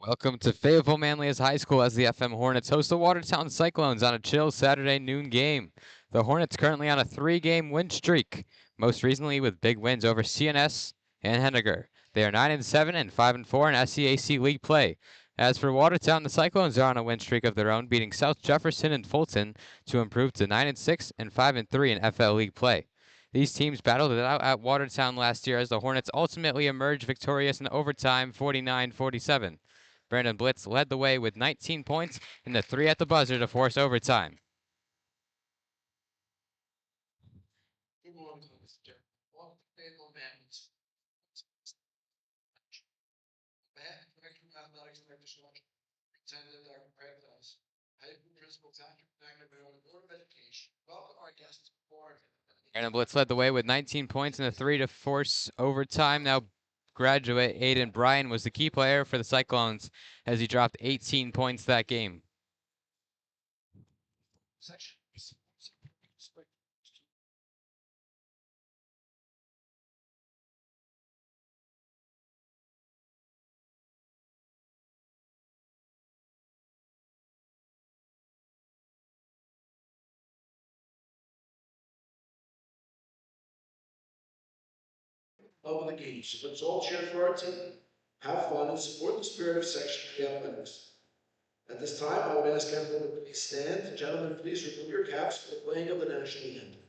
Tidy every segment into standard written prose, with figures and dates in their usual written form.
Welcome to Fayetteville-Manlius High School as the FM Hornets host the Watertown Cyclones on a chill Saturday noon game. The Hornets currently on a 3-game win streak, most recently with big wins over CNS and Henniger. They are 9-7 and 5-4 in SCAC league play. As for Watertown, the Cyclones are on a win streak of their own, beating South Jefferson and Fulton to improve to 9-6 and 5-3 in FL league play. These teams battled it out at Watertown last year as the Hornets ultimately emerged victorious in overtime 49-47. Brandon Blitz led the way with 19 points and the 3 at the buzzer to force overtime. Good morning, Mr. Welcome to Fayetteville-Manlius. On behalf of Director of Athletics Director Selection, Superintendent Dr. Craig Dawes, High School Principal Dr. McNamara, the Board of Education, welcome our guests to the board. Brandon Blitz led the way with 19 points and the 3 to force overtime. Now graduate Aiden Bryan was the key player for the Cyclones as he dropped 18 points that game. Section. Of the games. So let's all cheer for our team, have fun, and support the spirit of Section 3 athletics. At this time, I would ask everyone to please stand. Gentlemen, please remove your caps for the playing of the national anthem.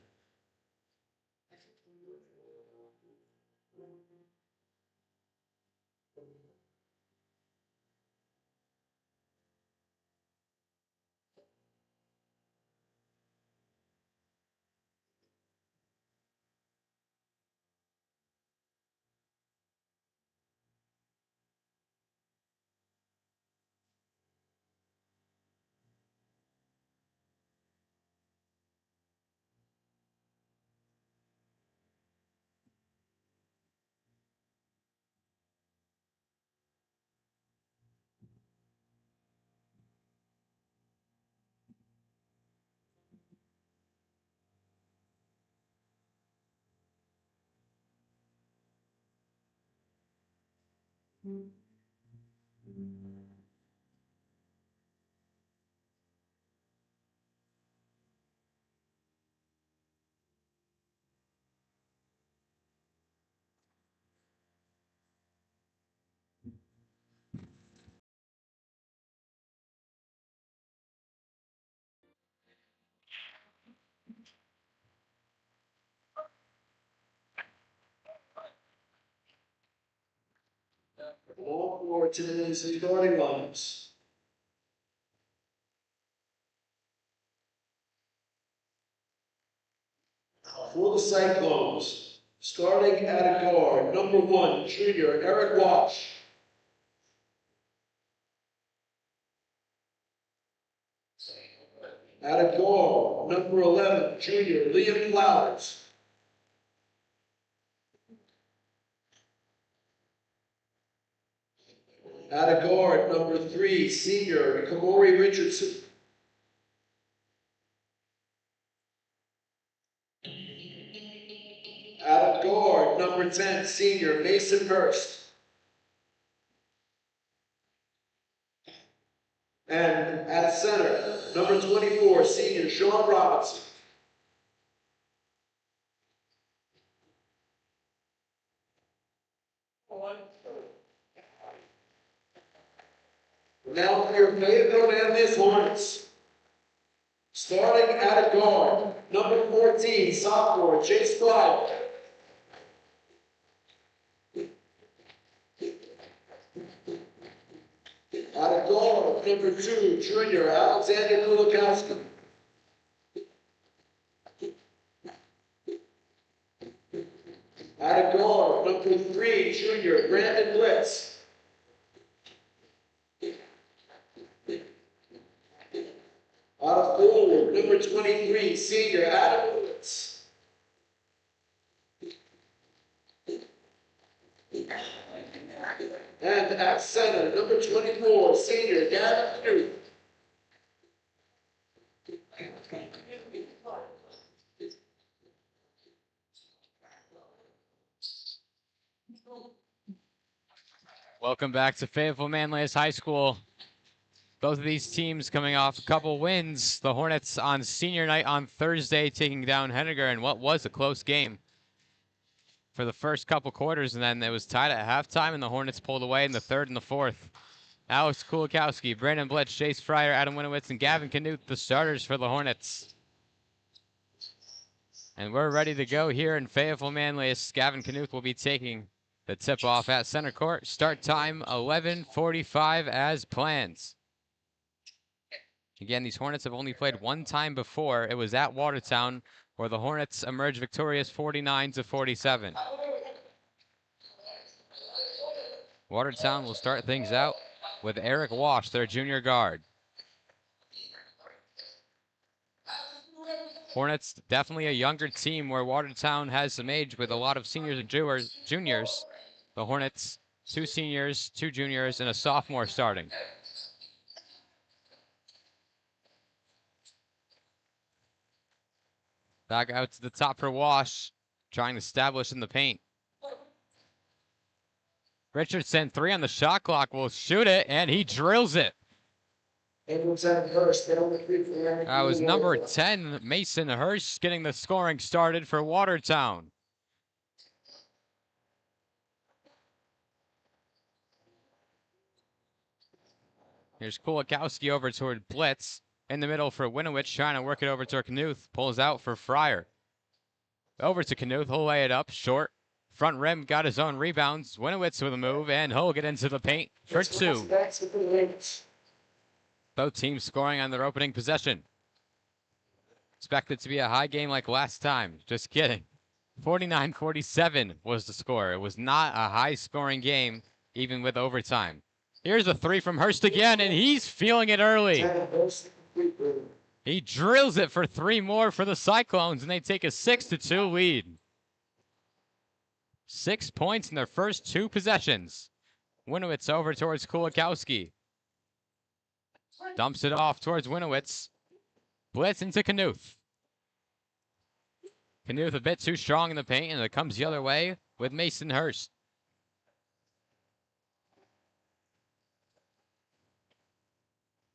All for today's starting lineups. For the Cyclones, starting at a guard, number 1, junior Eric Walsh. At a guard, number 11, junior Liam Flowers. At a guard, number 3, senior Kamori Richardson. At a guard, number 10, senior Mason Hurst. And at center, number 24, senior Sean Robinson. Now for your Fayetteville-Manlius Hornets. Starting at a guard, number 14, sophomore Chase Flyer. At a guard, number 2, junior Alexander Kulikowski. At a guard, number 3, junior Brandon Blitz. Out of forward, number 23, senior Adam Woods. And at center, number 24, senior Gavin Newt. Welcome back to Fayetteville-Manlius High School. Both of these teams coming off a couple wins. The Hornets on senior night on Thursday taking down Henniger in what was a close game for the first couple quarters, and then it was tied at halftime, and the Hornets pulled away in the third and the fourth. Alex Kulikowski, Brandon Blitz, Chase Fryer, Adam Winowitz, and Gavin Canute, the starters for the Hornets. And we're ready to go here in Fayetteville-Manlius. Gavin Canute will be taking the tip-off at center court. Start time 11:45 as planned. Again, these Hornets have only played one time before. It was at Watertown, where the Hornets emerged victorious 49-47. Watertown will start things out with Eric Wash, their junior guard. Hornets, definitely a younger team, where Watertown has some age with a lot of seniors and juniors. The Hornets, 2 seniors, 2 juniors, and a sophomore starting. Back out to the top for Wash, trying to establish in the paint. Richardson, 3 on the shot clock, will shoot it, and he drills it. That was number 10, Mason Hurst, getting the scoring started for Watertown. Here's Kulikowski over toward Blitz. In the middle for Winowitz, trying to work it over to Knuth. Pulls out for Fryer. Over to Knuth, he'll lay it up, short. Front rim, got his own rebounds. Winowitz with a move, and he'll get into the paint for 2. Both teams scoring on their opening possession. Expect it to be a high game like last time. Just kidding. 49-47 was the score. It was not a high-scoring game, even with overtime. Here's a 3 from Hurst again, and he's feeling it early. He drills it for 3 more for the Cyclones, and they take a 6-2 lead. 6 points in their first 2 possessions. Winowitz over towards Kulikowski. Dumps it off towards Winowitz. Blitz into Knuth. Knuth a bit too strong in the paint, and it comes the other way with Mason Hurst.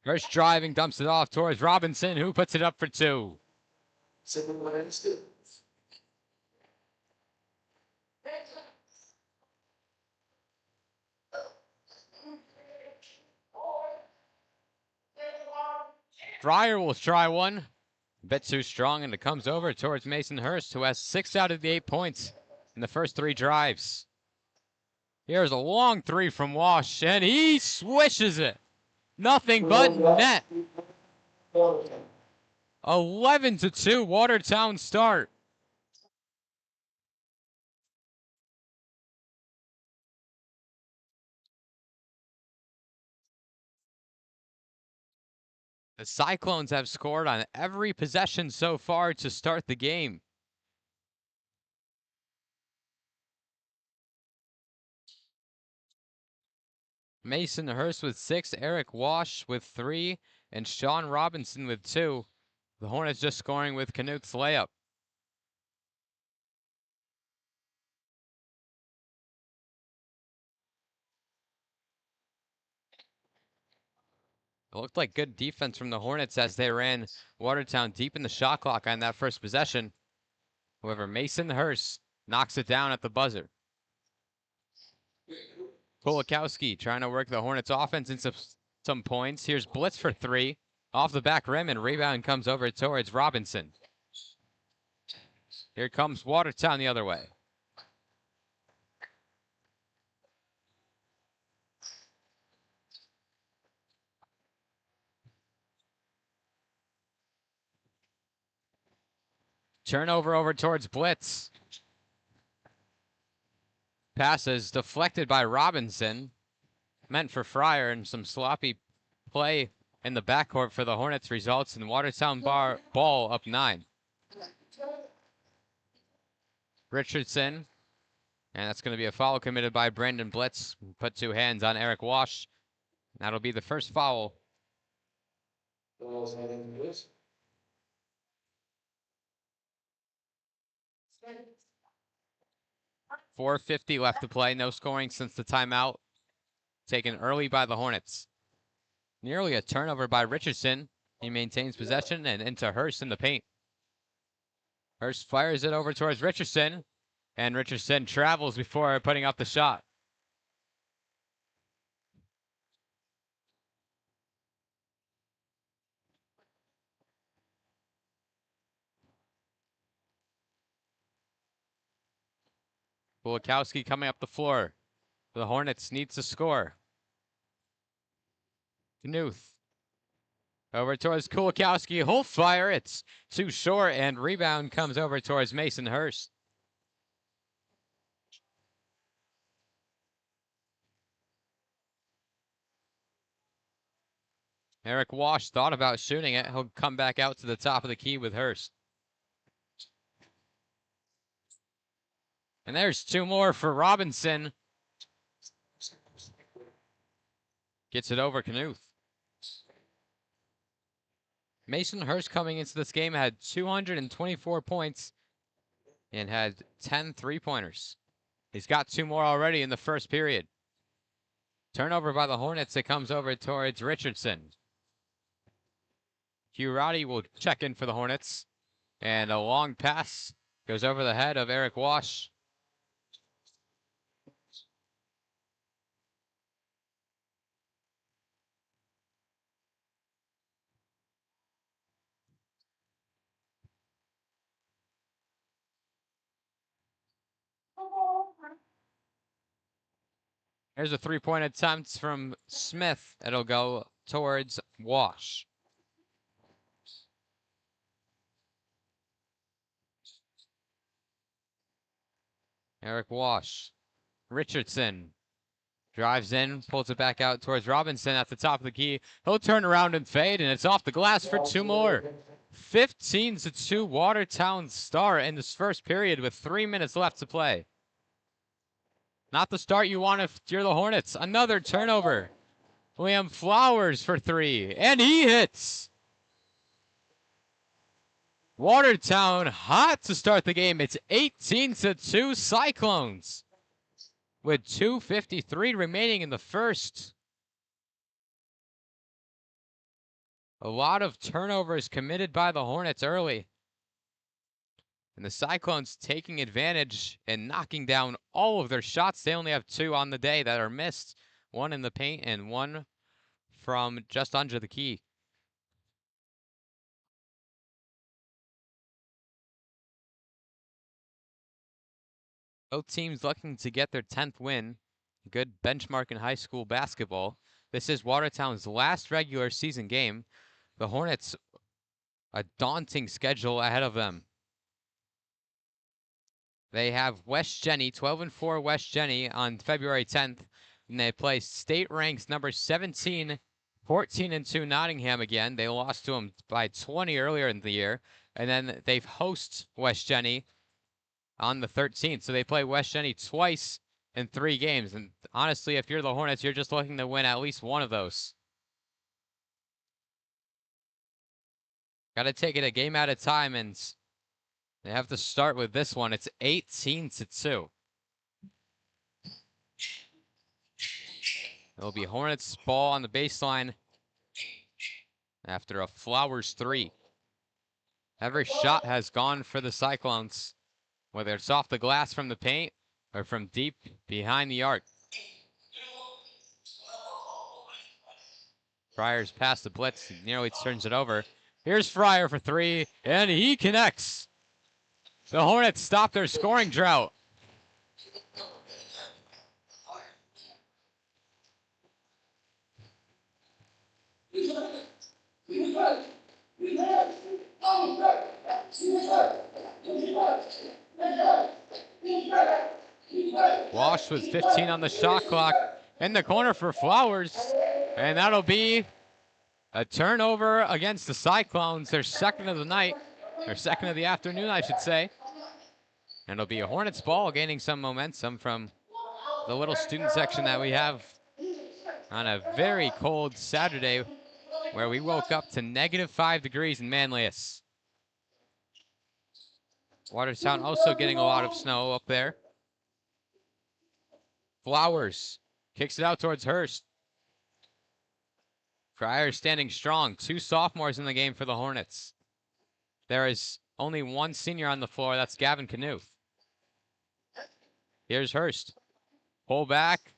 Hurst driving, dumps it off towards Robinson, who puts it up for 2. Fryer will try one. A bit too strong, and it comes over towards Mason Hurst, who has 6 out of the 8 points in the first 3 drives. Here's a long 3 from Wash, and he swishes it. Nothing but net. 11-2 Watertown start. The Cyclones have scored on every possession so far to start the game. Mason Hurst with 6, Eric Wash with 3, and Sean Robinson with 2. The Hornets just scoring with Knuth's layup. It looked like good defense from the Hornets as they ran Watertown deep in the shot clock on that first possession. However, Mason Hurst knocks it down at the buzzer. Kulikowski trying to work the Hornets offense into some points. Here's Blitz for 3. Off the back rim, and rebound comes over towards Robinson. Here comes Watertown the other way. Turnover over towards Blitz. Passes deflected by Robinson. Meant for Fryer, and some sloppy play in the backcourt for the Hornets results in Watertown ball up 9. Richardson. And that's going to be a foul committed by Brandon Blitz. Put 2 hands on Eric Wash. That'll be the first foul. 4:50 left to play. No scoring since the timeout. taken early by the Hornets. Nearly a turnover by Richardson. He maintains possession and into Hurst in the paint. Hurst fires it over towards Richardson, and Richardson travels before putting up the shot. Kulikowski coming up the floor. The Hornets needs to score. Knuth. Over towards Kulikowski. He'll fire. It's too short, and rebound comes over towards Mason Hurst. Eric Wash thought about shooting it. He'll come back out to the top of the key with Hurst. And there's two more for Robinson. Gets it over Knuth. Mason Hurst coming into this game had 224 points and had 10 three-pointers. He's got two more already in the first period. Turnover by the Hornets. It comes over towards Richardson. Curati will check in for the Hornets. And a long pass goes over the head of Eric Wash. Here's a three-point attempt from Smith. It'll go towards Wash. Eric Wash. Richardson drives in, pulls it back out towards Robinson at the top of the key. He'll turn around and fade, and it's off the glass for two more. 15-2 Watertown Star in this first period with 3 minutes left to play. Not the start you want if you're the Hornets. Another turnover. Liam Flowers for three, and he hits. Watertown hot to start the game. It's 18-2 Cyclones with 2:53 remaining in the first. A lot of turnovers committed by the Hornets early. And the Cyclones taking advantage and knocking down all of their shots. They only have two on the day that are missed. One in the paint and one from just under the key. Both teams looking to get their 10th win. Good benchmark in high school basketball. This is Watertown's last regular season game. The Hornets, a daunting schedule ahead of them. They have West Jenny, 12-4 West Jenny on February 10th. And they play state ranks number 17, 14-2 Nottingham again. They lost to them by 20 earlier in the year. And then they host West Jenny on the 13th. So they play West Jenny twice in 3 games. And honestly, if you're the Hornets, you're just looking to win at least one of those. Got to take it a game at a time, and they have to start with this one. It's 18-2. It'll be Hornets ball on the baseline after a Flowers three. Every shot has gone for the Cyclones, whether it's off the glass from the paint or from deep behind the arc. Fryer's past the blitz, he nearly turns it over. Here's Fryer for three, and he connects. The Hornets stop their scoring drought. Wash with 15 on the shot clock. In the corner for Flowers. And that'll be a turnover against the Cyclones. Their second of the night. Or second of the afternoon, I should say. And it'll be a Hornets ball, gaining some momentum from the little student section that we have on a very cold Saturday, where we woke up to -5 degrees in Manlius. Watertown also getting a lot of snow up there. Flowers Kicks it out towards Hurst. Fryer standing strong. 2 sophomores in the game for the Hornets. There is only 1 senior on the floor. That's Gavin Knuth. Here's Hurst. Pull back.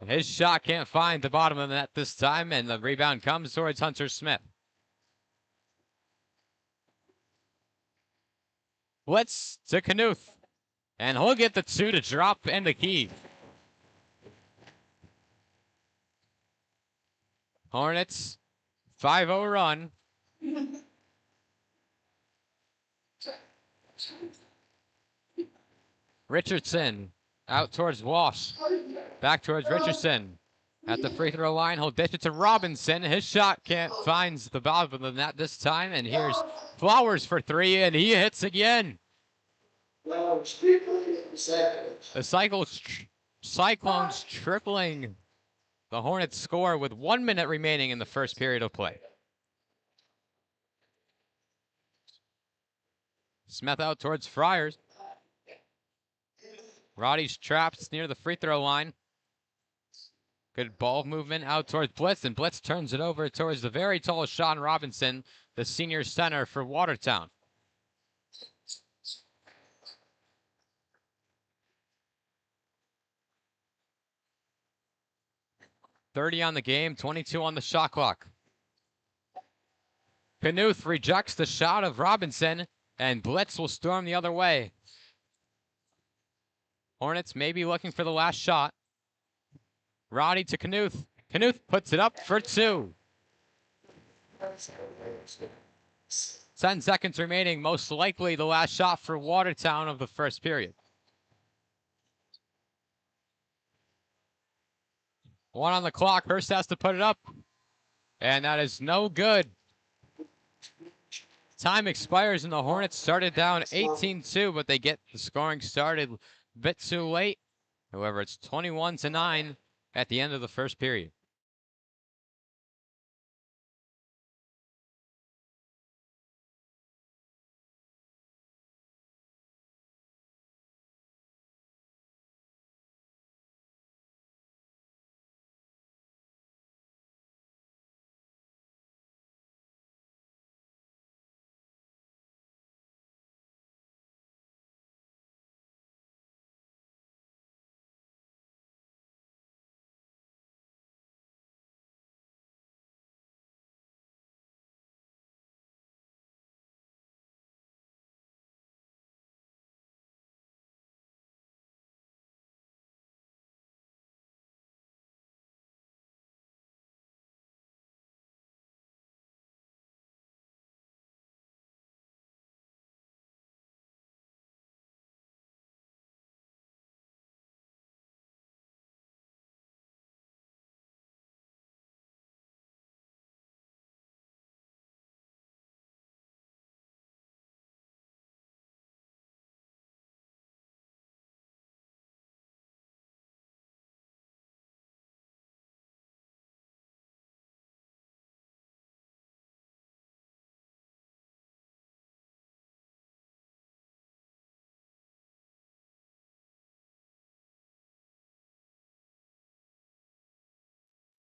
His shot can't find the bottom of the net this time, and the rebound comes towards Hunter Smith. Blitz to Knuth. And he'll get the 2 to drop and the key. Hornets, 5-0 run. Richardson out towards Walsh. Back towards Richardson. At the free throw line, he'll dish it to Robinson. His shot can't find the bottom of the net this time. And here's Flowers for 3, and he hits again. The Cyclones tripling the Hornets score with 1 minute remaining in the first period of play. Smith out towards Friars. Roddy's trapped near the free throw line. Good ball movement out towards Blitz, and Blitz turns it over towards the very tall Sean Robinson, the senior center for Watertown. .30 on the game, 22 on the shot clock. Knuth rejects the shot of Robinson, and Blitz will storm the other way. Hornets may be looking for the last shot. Roddy to Knuth. Knuth puts it up for 2. 10 seconds remaining, most likely the last shot for Watertown of the first period. 1 on the clock. Hurst has to put it up. And that is no good. Time expires and the Hornets started down 18-2, but they get the scoring started a bit too late. However, it's 21-9 at the end of the first period.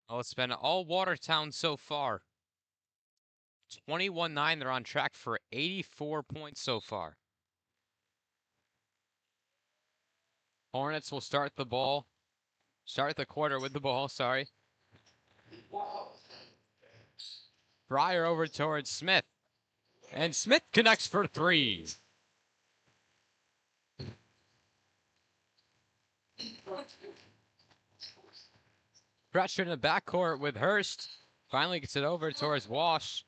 Well, it's been all Watertown so far. 21-9, they're on track for 84 points so far. Hornets will start the quarter with the ball, sorry. Fryer over towards Smith. And Smith connects for 3. Pressure in the backcourt with Hurst. Finally gets it over towards Walsh.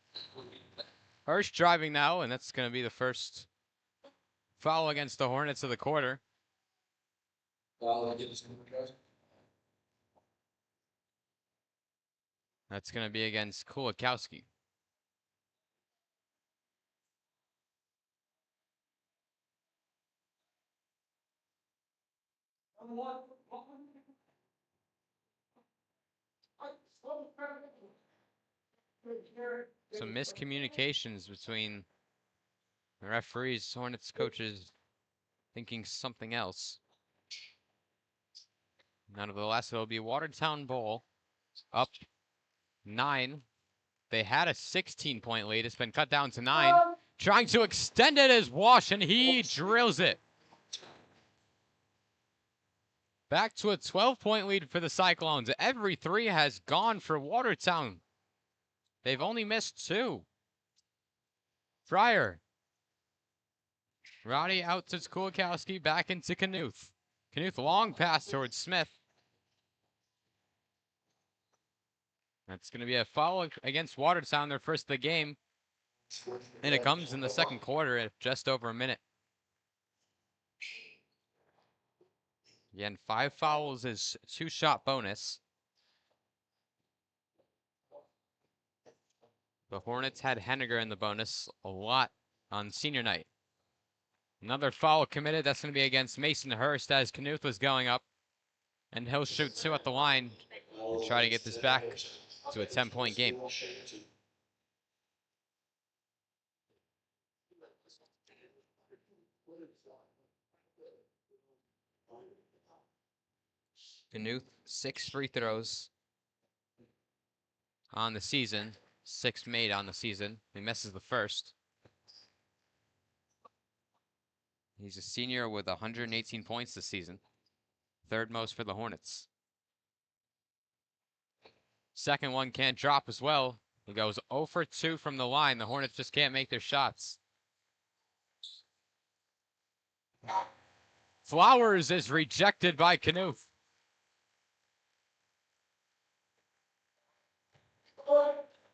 Hurst driving now, and that's going to be the first foul against the Hornets of the quarter. That's going to be against Kulikowski. Some miscommunications between the referees, Hornets coaches thinking something else. Nonetheless, it'll be Watertown Bowl up 9. They had a 16-point lead. It's been cut down to 9. Trying to extend it is Wash, and he drills it. Back to a 12-point lead for the Cyclones. Every 3 has gone for Watertown. They've only missed 2. Fryer. Roddy out to Kulikowski, back into Knuth. Knuth, long pass towards Smith. That's going to be a foul against Watertown, their first of the game. And it comes in the second quarter at just over a minute. Again, 5 fouls is 2-shot bonus. The Hornets had Henniger in the bonus a lot on senior night. Another foul committed. That's going to be against Mason Hurst as Knuth was going up. And he'll shoot 2 at the line and try to get this back to a 10-point game. Knuth, 6 free throws on the season. 6 made on the season. He misses the first. He's a senior with 118 points this season. 3rd most for the Hornets. Second one can't drop as well. He goes 0 for 2 from the line. The Hornets just can't make their shots. Flowers is rejected by Knuth.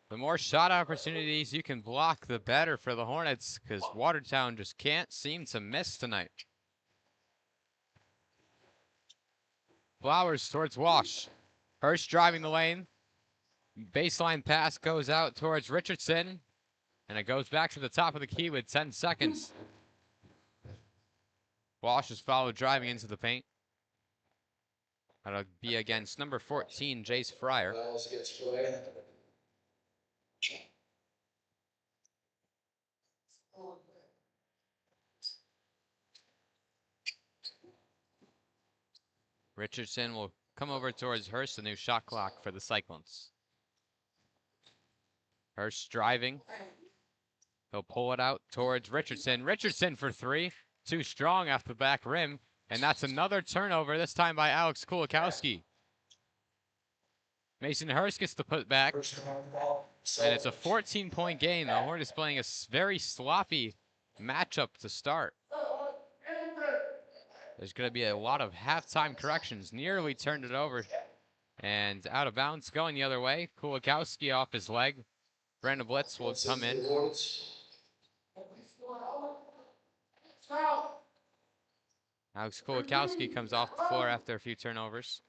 The more shot opportunities you can block, the better for the Hornets, because Watertown just can't seem to miss tonight. Flowers towards Wash. Hurst driving the lane. Baseline pass goes out towards Richardson, and it goes back to the top of the key with 10 seconds. Wash is followed driving into the paint. That'll be against number 14, Jace Fryer. Richardson will come over towards Hurst, the new shot clock for the Cyclones. Hurst driving. He'll pull it out towards Richardson. Richardson for 3. Too strong off the back rim. And that's another turnover, this time by Alex Kulikowski. Mason Hurst gets the put back. And it's a 14-point game. The Hornets playing a very sloppy matchup to start. There's going to be a lot of halftime corrections. Nearly turned it over. And out of bounds, going the other way. Kulikowski off his leg. Brandon Blitz will come in. Alex Kulikowski comes off the floor after a few turnovers.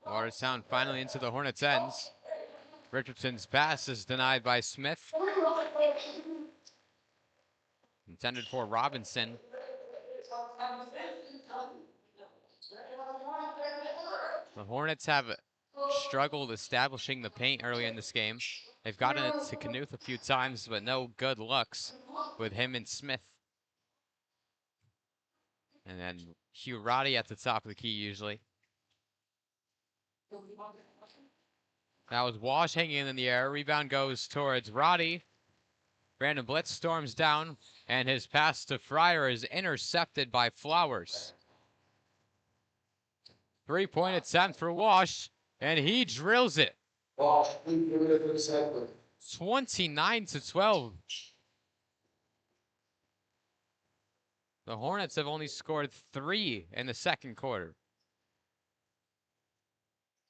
Watertown finally into the Hornets' ends. Richardson's pass is denied by Smith. Intended for Robinson. The Hornets have struggled establishing the paint early in this game. They've gotten it to Knuth a few times, but no good looks with him and Smith. And then Hugh Roddy at the top of the key usually. That was Wash hanging in the air. Rebound goes towards Roddy. Brandon Blitz storms down, and his pass to Fryer is intercepted by Flowers. 3-point attempt for Wash, and he drills it. 29-12. The Hornets have only scored 3 in the second quarter.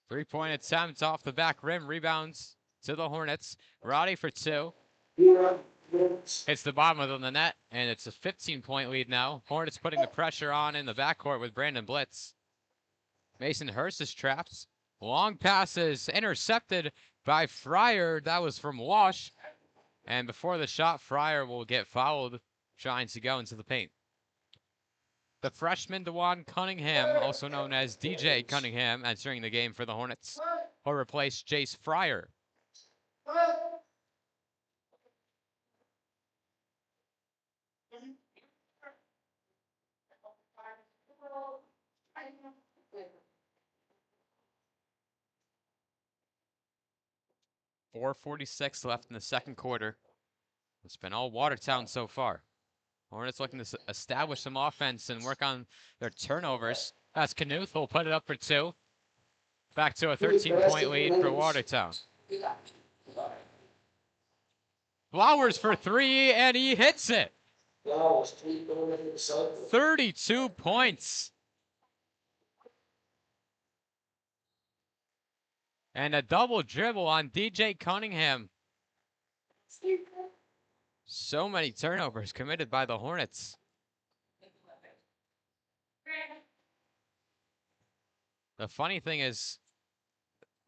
3-point attempt off the back rim. Rebounds to the Hornets. Roddy for 2. Hits the bottom of the net, and it's a 15-point lead now. Hornets putting the pressure on in the backcourt with Brandon Blitz. Mason Hurst is trapped. Long passes intercepted by Fryer. That was from Wash. And before the shot, Fryer will get fouled trying to go into the paint. The freshman DeJuan Cunningham, also known as DJ Cunningham, entering the game for the Hornets, will replace Jace Fryer. 4:46 left in the second quarter. It's been all Watertown so far. Hornets looking to establish some offense and work on their turnovers. That's Knuth who'll put it up for 2. Back to a 13-point lead for Watertown. Flowers for 3, and he hits it. 32 points. And a double dribble on DJ Cunningham. So many turnovers committed by the Hornets. The funny thing is,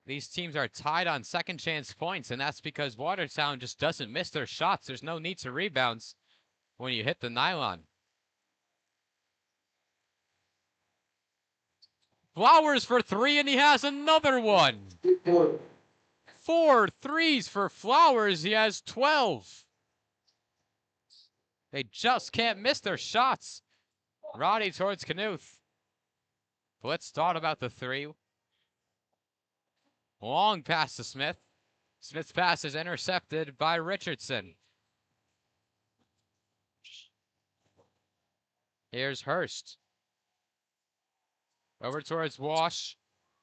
these teams are tied on second chance points, and that's because Watertown just doesn't miss their shots. There's no need to rebounds when you hit the nylon. Flowers for 3, and he has another one. 4 threes for Flowers. He has 12. They just can't miss their shots. Roddy towards Knuth. Blitz thought about the 3. Long pass to Smith. Smith's pass is intercepted by Richardson. Here's Hurst. Over towards Wash.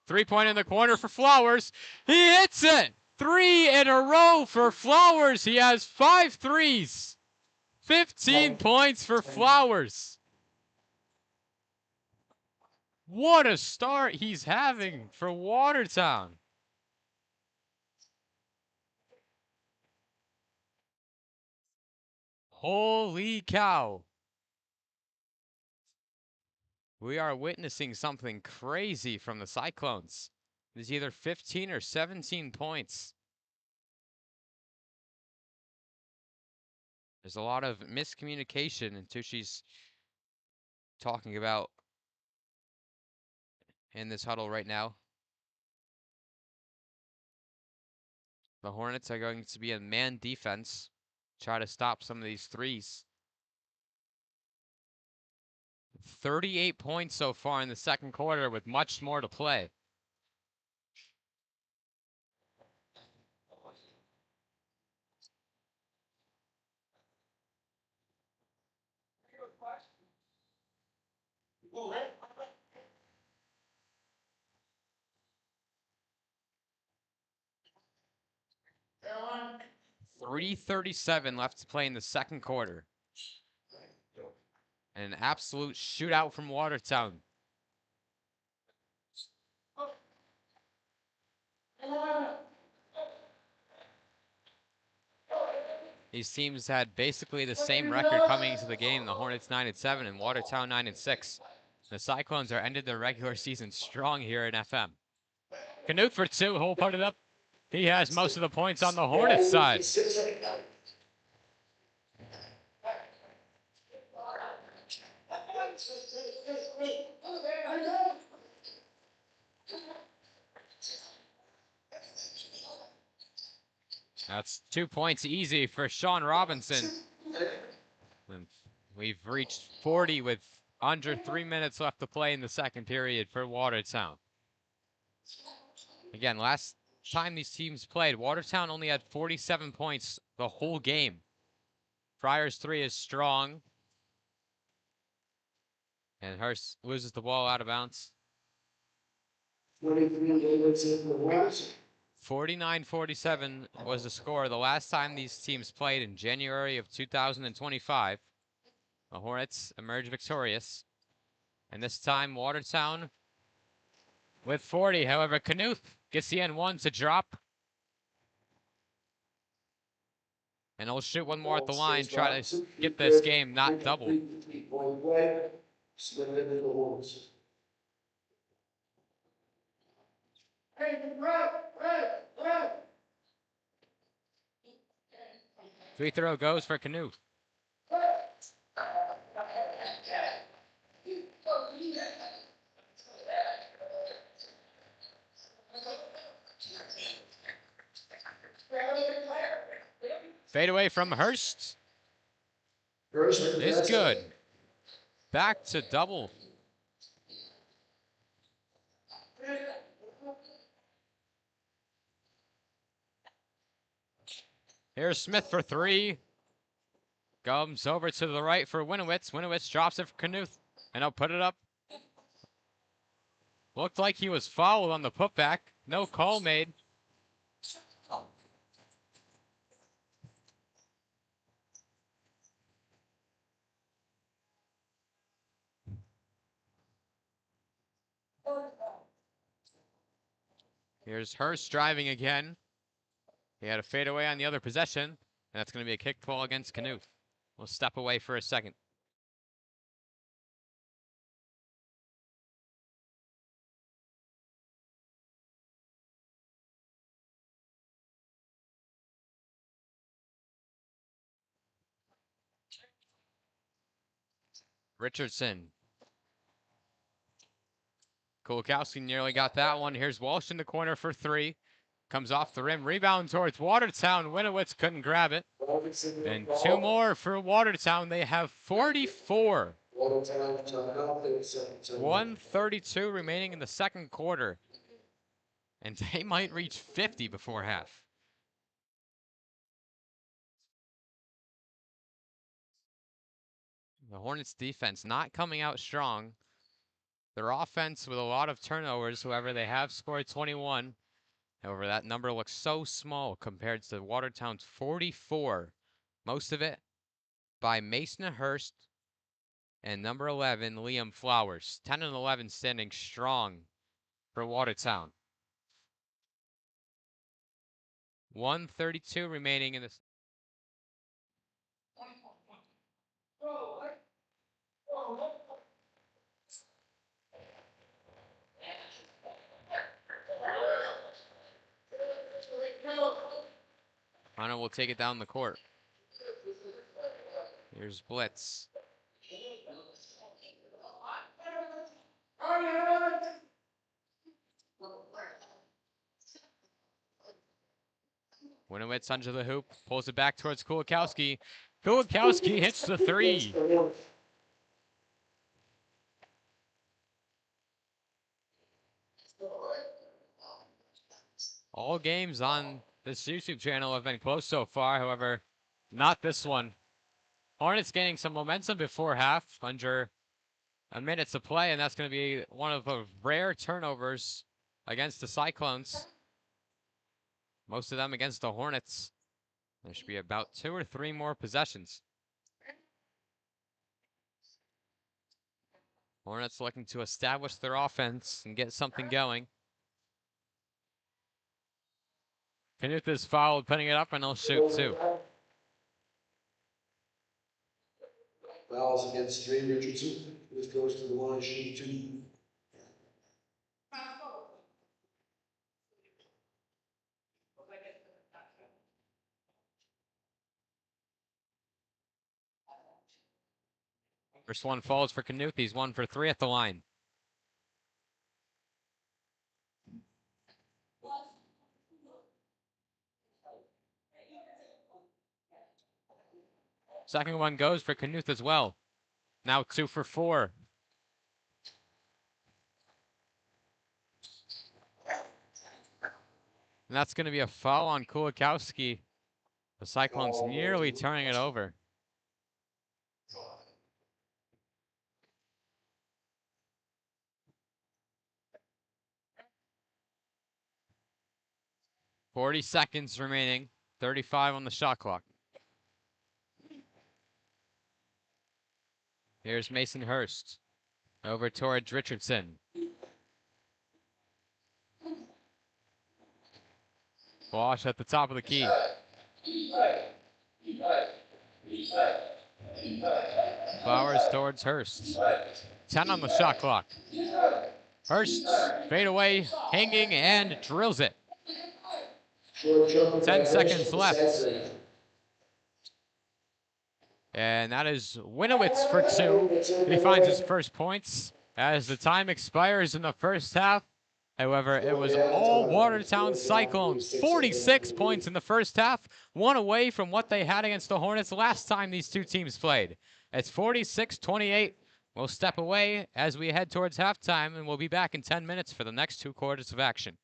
3-point in the corner for Flowers. He hits it! 3 in a row for Flowers. He has 5 threes. 15 points for Flowers. What a start he's having for Watertown. Holy cow. We are witnessing something crazy from the Cyclones. There's either 15 or 17 points. There's a lot of miscommunication and Tushi's talking about in this huddle right now. The Hornets are going to be in man defense, try to stop some of these threes. 38 points so far in the second quarter with much more to play. .337 left to play in the second quarter. And an absolute shootout from Watertown. These teams had basically the same record coming into the game. The Hornets 9-7 and Watertown 9-6. The Cyclones are ended their regular season strong here in FM. Knuth for 2, he'll put it up. He has most of the points on the Hornets side. That's 2 points easy for Sean Robinson. And we've reached 40 with under 3 minutes left to play in the second period for Watertown. Again, last time these teams played, Watertown only had 47 points the whole game. Friars 3 is strong. And Hurst loses the ball out of bounds. 49-47 was the score the last time these teams played in January of 2025. The Hornets emerged victorious. And this time, Watertown with 40. However, Knuth gets the N1 to drop. And he'll shoot one more at the line, try to get this game not doubled. Free throw goes for Knuth. Fade away from Hurst. Is good. Back to double. Here's Smith for three. Comes over to the right for Winowitz. Winowitz drops it for Knuth, and he'll put it up. Looked like he was fouled on the putback. No call made. Here's Hurst driving again. He had a fadeaway on the other possession, and that's going to be a kick ball against Knuth. We'll step away for a second. Richardson. Kulikowski nearly got that one. Here's Walsh in the corner for three. Comes off the rim. Rebound towards Watertown. Winowitz couldn't grab it. And two more for Watertown. They have 44. 1:32 remaining in the second quarter. And they might reach 50 before half. The Hornets defense not coming out strong. Their offense with a lot of turnovers. However, they have scored 21. However, that number looks so small compared to Watertown's 44. Most of it by Mason Hurst and number 11, Liam Flowers. 10 and 11 standing strong for Watertown. 1:32 remaining in this. Hunter will take it down the court. Here's Blitz. Winowitz under the hoop, pulls it back towards Kulikowski. Kulikowski hits the three. All games on this YouTube channel have been close so far, however, not this one. Hornets gaining some momentum before half, under a minute to play, and that's going to be one of the rare turnovers against the Cyclones. Most of them against the Hornets. There should be about 2 or 3 more possessions. Hornets looking to establish their offense and get something going. Knuth is fouled, putting it up, and he'll shoot too. Fouls against Ray Richardson. This goes to the line, shoot 2. First one falls for Knuth. He's 1 for 3 at the line. Second one goes for Knuth as well. Now 2 for 4. And that's going to be a foul on Kulikowski. The Cyclones nearly turning it over. .40 seconds remaining. 35 on the shot clock. Here's Mason Hurst. Over towards Richardson. Walsh at the top of the key. Flowers towards Hurst. 10 on the shot clock. Hurst fade away, hanging, and drills it. 10 seconds left. And that is Winowitz for 2. He finds his first points as the time expires in the first half. However, it was all Watertown Cyclones. 46 points in the first half, 1 away from what they had against the Hornets last time these two teams played. It's 46-28. We'll step away as we head towards halftime, and we'll be back in 10 minutes for the next 2 quarters of action.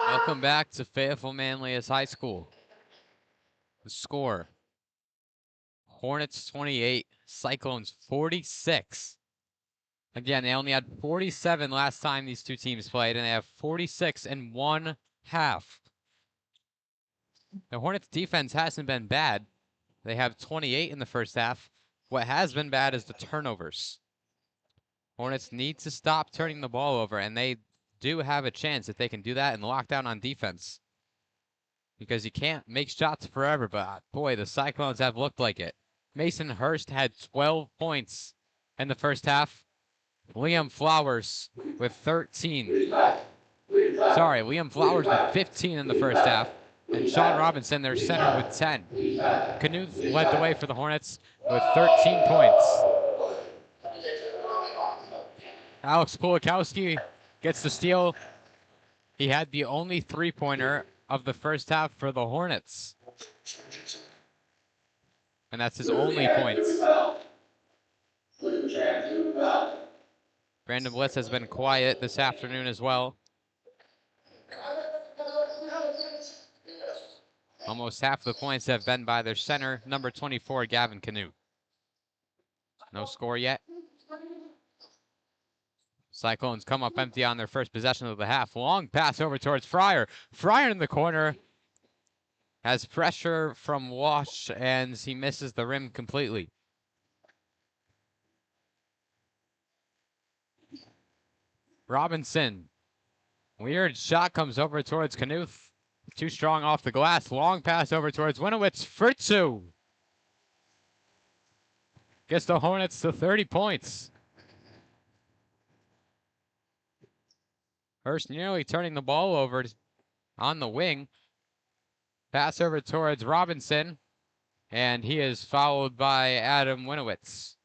Welcome back to Fayetteville-Manlius High School. The score: Hornets 28, Cyclones 46. Again, they only had 47 last time these two teams played, and they have 46 in one half. The Hornets' defense hasn't been bad. They have 28 in the first half. What has been bad is the turnovers. Hornets need to stop turning the ball over, and they do have a chance if they can do that and lock down on defense. Because you can't make shots forever, but boy, the Cyclones have looked like it. Mason Hurst had 12 points in the first half. Liam Flowers with 13. Sorry, Liam Flowers with 15 in the first half. And Sean Robinson, their center, with 10. Knuth led the way for the Hornets with 13 points. Alex Kulikowski gets the steal. He had the only three-pointer of the first half for the Hornets. And that's his only points. Brandon Blitz has been quiet this afternoon as well. Almost half the points have been by their center, number 24, Gavin Knuth. No score yet. Cyclones come up empty on their first possession of the half. Long pass over towards Fryer. Fryer in the corner. Has pressure from Wash, and he misses the rim completely. Robinson. Weird shot comes over towards Knuth. Too strong off the glass. Long pass over towards Winowitz for two. Gets the Hornets to 30 points. Hurst nearly turning the ball over on the wing. Pass over towards Robinson. And he is followed by Adam Winowitz.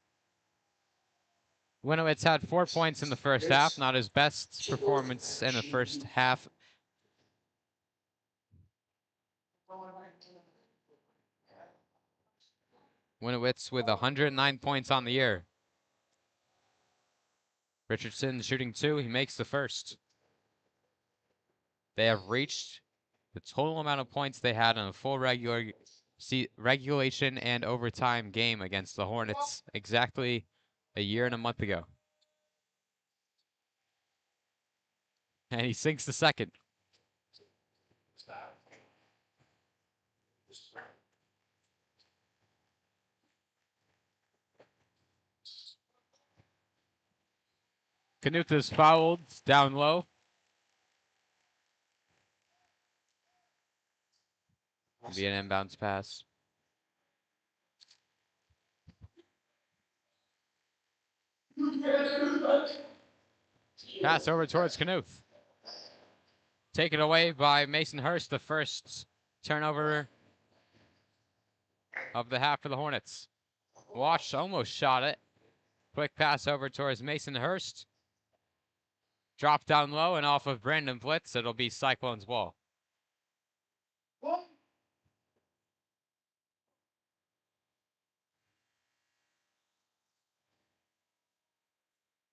Winowitz had 4 points in the first half. Not his best performance in the first half. Winowitz with 109 points on the year. Richardson shooting two. He makes the first. They have reached the total amount of points they had in a full regulation and overtime game against the Hornets exactly a year and a month ago. And he sinks the second. Knuth is fouled down low. Be an inbounds pass. Pass over towards Knuth. Taken away by Mason Hurst, the first turnover of the half for the Hornets. Wash almost shot it. Quick pass over towards Mason Hurst. Drop down low and off of Brandon Blitz. It'll be Cyclones ball.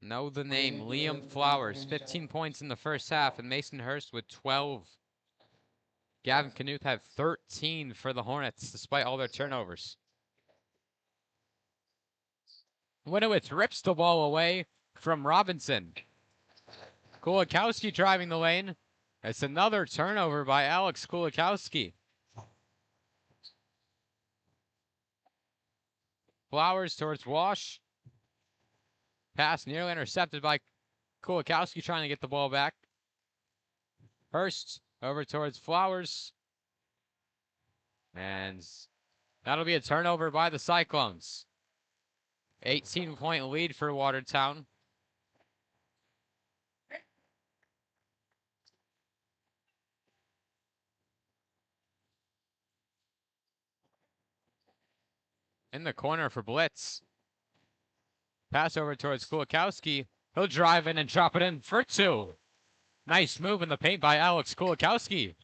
Know the name, Liam Flowers, 15 points in the first half, and Mason Hurst with 12. Gavin Knuth had 13 for the Hornets, despite all their turnovers. Winowitz rips the ball away from Robinson. Kulikowski driving the lane. It's another turnover by Alex Kulikowski. Flowers towards Wash. Pass nearly intercepted by Kulikowski trying to get the ball back. Hurst over towards Flowers. And that'll be a turnover by the Cyclones. 18-point lead for Watertown. In the corner for Blitz. Pass over towards Kulikowski. He'll drive in and drop it in for two. Nice move in the paint by Alex Kulikowski.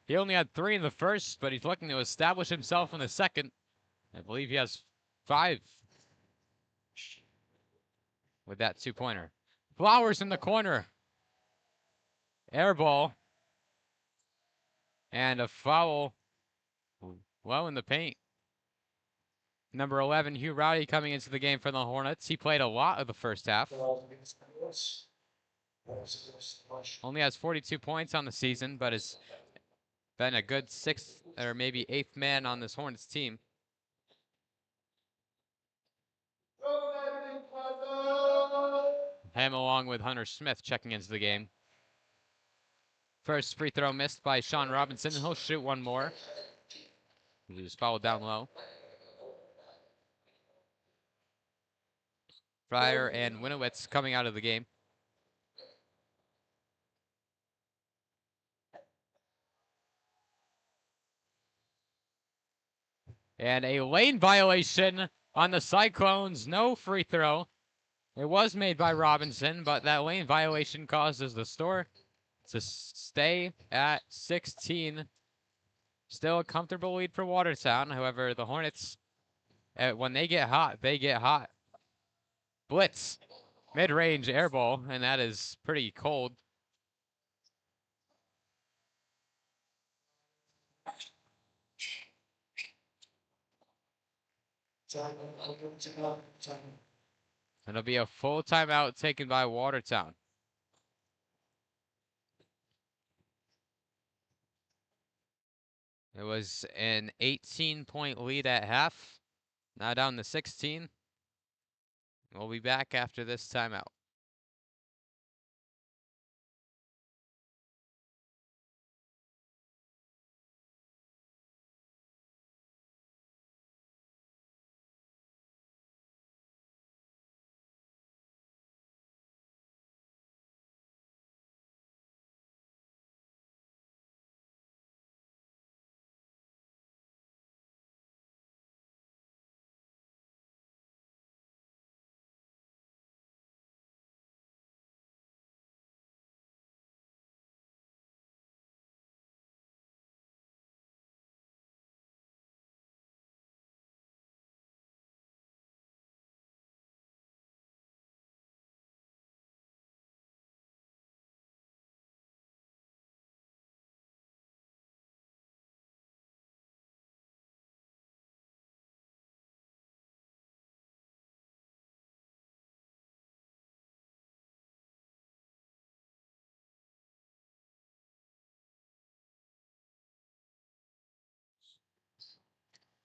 He only had 3 in the first, but he's looking to establish himself in the second. I believe he has 5 with that two-pointer. Flowers in the corner. Air ball. And a foul low in the paint. Number 11, Hugh Rowdy, coming into the game for the Hornets. He played a lot of the first half. Only has 42 points on the season, but has been a good 6th or maybe 8th man on this Hornets team. Him along with Hunter Smith checking into the game. First free throw missed by Sean Robinson. He'll shoot one more. He was fouled down low. Fryer and Winowitz coming out of the game. And a lane violation on the Cyclones. No free throw. It was made by Robinson, but that lane violation causes the score to stay at 16. Still a comfortable lead for Watertown. However, the Hornets, when they get hot, they get hot. Blitz, mid-range air ball, and that is pretty cold. It'll be a full timeout taken by Watertown. It was an 18-point lead at half. Now down to 16. We'll be back after this timeout.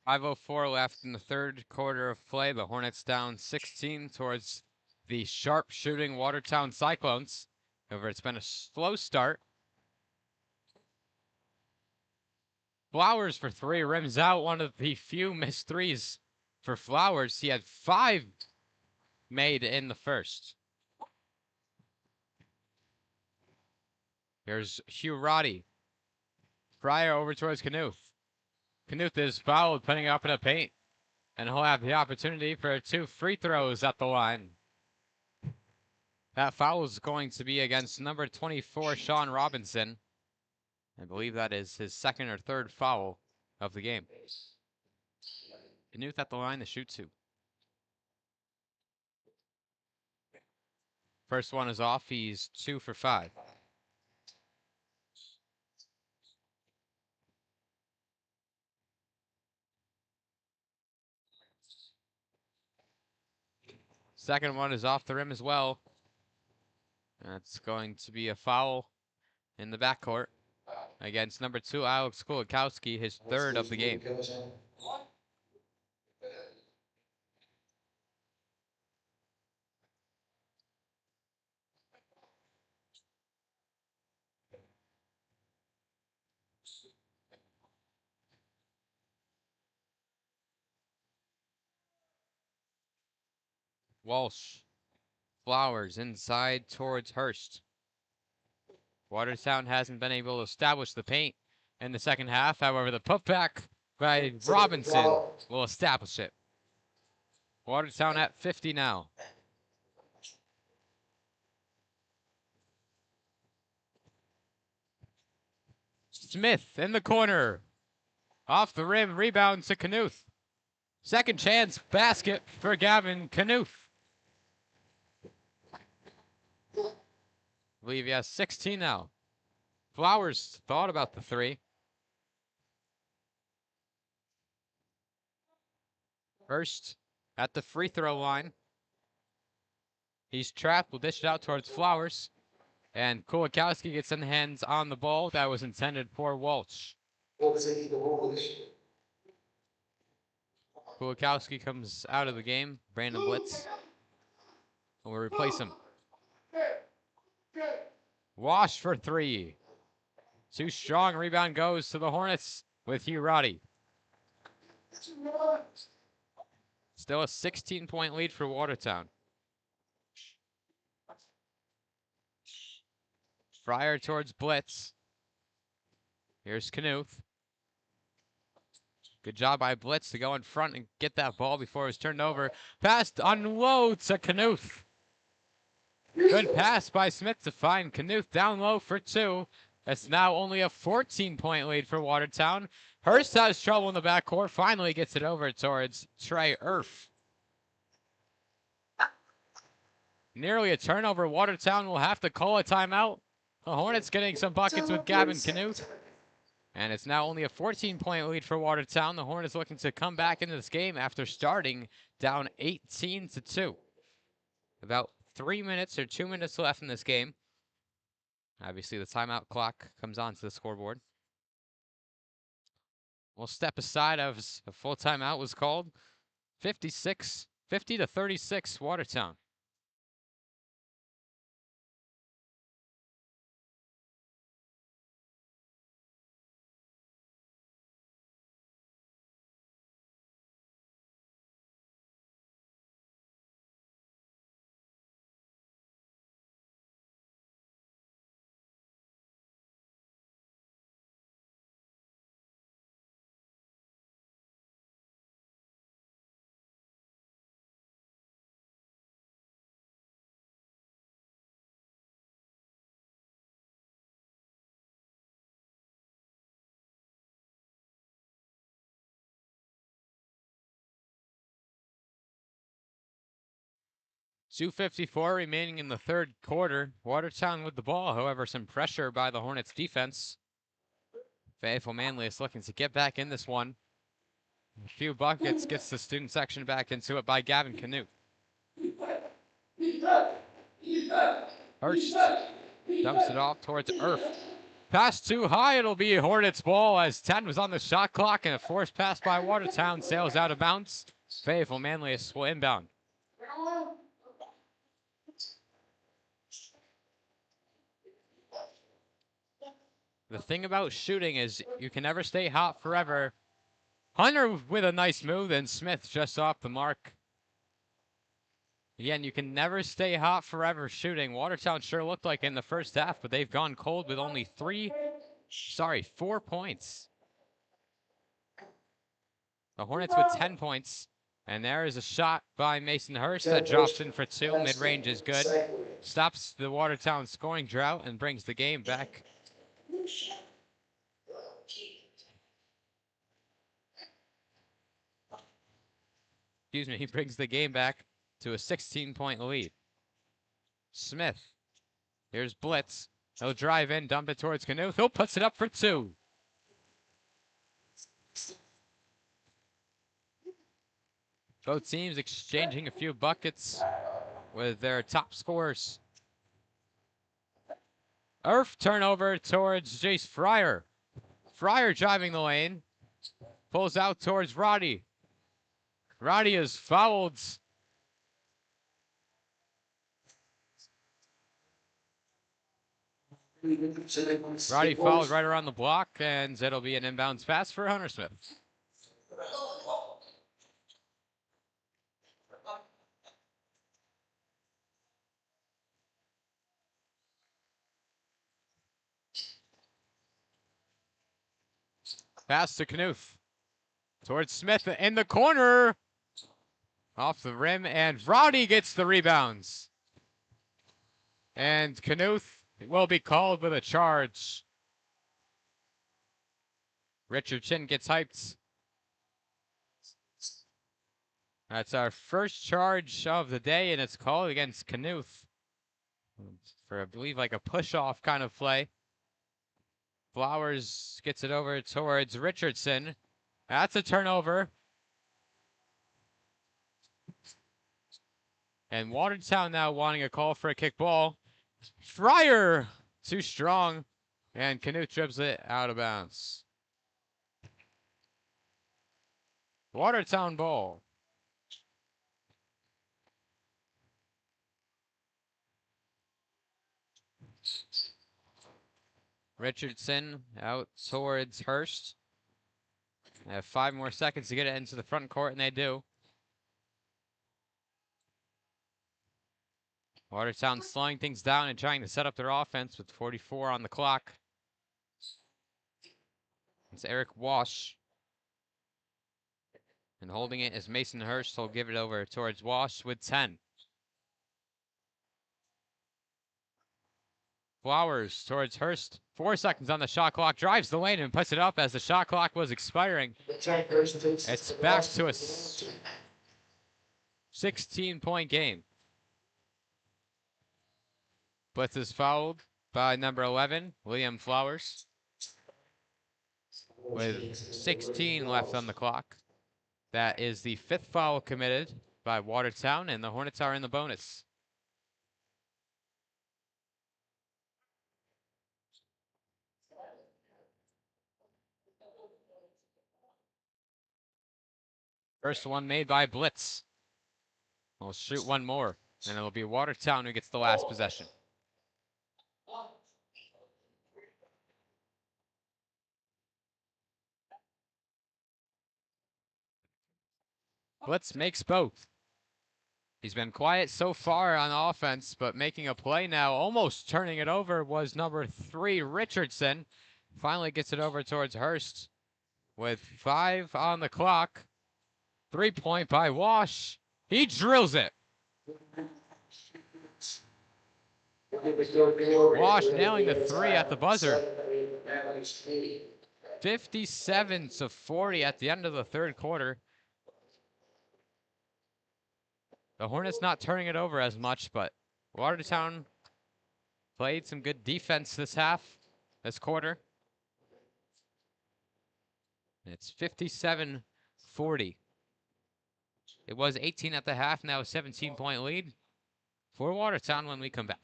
.504 left in the third quarter of play. The Hornets down 16 towards the sharp shooting Watertown Cyclones. However, it's been a slow start. Flowers for 3 rims out, one of the few missed threes for Flowers. He had 5 made in the first. Here's Hugh Roddy. Fryer over towards Knuth. Knuth is fouled, putting up in a paint. And he'll have the opportunity for 2 free throws at the line. That foul is going to be against number 24, Sean Robinson. I believe that is his 2nd or 3rd foul of the game. Knuth at the line to shoot 2. First one is off. He's 2 for 5. Second one is off the rim as well. That's going to be a foul in the backcourt against number 2, Alex Kulikowski, his 3rd of the game. Walsh, Flowers inside towards Hurst. Watertown hasn't been able to establish the paint in the second half. However, the putback by Robinson will establish it. Watertown at 50 now. Smith in the corner. Off the rim, rebound to Knuth. Second chance basket for Gavin Knuth. I believe he has 16 now. Flowers thought about the three. Hurst at the free throw line. He's trapped. Will dish it out towards Flowers. And Kulikowski gets in hands on the ball. That was intended for Walsh. Kulikowski comes out of the game. Brandon Blitz will replace him. Wash for three. Too strong. Rebound goes to the Hornets with Hugh Roddy. Still a 16-point lead for Watertown. Fryer towards Blitz. Here's Knuth. Good job by Blitz to go in front and get that ball before it was turned over. Pass unload to Knuth. Good pass by Smith to find Knuth down low for two. That's now only a 14-point lead for Watertown. Hurst has trouble in the backcourt. Finally gets it over towards Trey Erf. Nearly a turnover. Watertown will have to call a timeout. The Hornets getting some buckets with Gavin Knuth. And it's now only a 14-point lead for Watertown. The Hornets looking to come back into this game after starting down 18-2. About 3 minutes or 2 minutes left in this game. Obviously, the timeout clock comes onto the scoreboard. We'll step aside as a full timeout was called. 50-36, Watertown. .254 remaining in the third quarter. Watertown with the ball, however, some pressure by the Hornets defense. Fayetteville-Manlius looking to get back in this one. A few buckets, gets the student section back into it by Gavin Knuth. Hurst dumps it off towards Erf. Pass too high, it'll be Hornets ball as 10 was on the shot clock and a forced pass by Watertown sails out of bounds. Fayetteville-Manlius will inbound. The thing about shooting is you can never stay hot forever. Hunter with a nice move, and Smith just off the mark. Again, you can never stay hot forever shooting. Watertown sure looked like in the first half, but they've gone cold with only 4 points. The Hornets with 10 points. And there is a shot by Mason Hurst that drops in for two. Mid-range is good. Stops the Watertown scoring drought and brings the game back. Excuse me, he brings the game back to a 16-point lead. Smith. Here's Blitz. He'll drive in, dump it towards Knuth. He'll puts it up for two. Both teams exchanging a few buckets with their top scorers. Erf turnover towards Jace Fryer. Fryer driving the lane. Pulls out towards Roddy. Roddy is fouled. Roddy fouled right around the block, and it'll be an inbounds pass for Hunter Smith. Pass to Knuth. Towards Smith in the corner. Off the rim, and Roddy gets the rebounds. And Knuth will be called with a charge. Richard Chin gets hyped. That's our first charge of the day, and it's called against Knuth for, I believe, like a push-off kind of play. Flowers gets it over towards Richardson. That's a turnover. And Watertown now wanting a call for a kickball. Fryer, too strong. And Canute dribbles it out of bounds. Watertown ball. Richardson out towards Hurst. They have 5 more seconds to get it into the front court, and they do. Watertown slowing things down and trying to set up their offense with 44 on the clock. It's Eric Wash. And holding it is Mason Hurst. He'll give it over towards Wash with 10. Flowers towards Hurst. 4 seconds on the shot clock. Drives the lane and puts it up as the shot clock was expiring. It's back to a 16-point game. Blitz is fouled by number 11, William Flowers, with 16 left on the clock. That is the 5th foul committed by Watertown, and the Hornets are in the bonus. First one made by Blitz. We'll shoot one more, and it'll be Watertown who gets the last possession. Blitz makes both. He's been quiet so far on offense, but making a play now, almost turning it over, was number 3, Richardson. Finally gets it over towards Hurst with 5 on the clock. 3-point by Wash. He drills it. Wash nailing the 3 at the buzzer. 57-40 at the end of the 3rd quarter. The Hornets not turning it over as much, but Watertown played some good defense this quarter. It's 57-40. It was 18 at the half, now a 17-point lead for Watertown when we come back.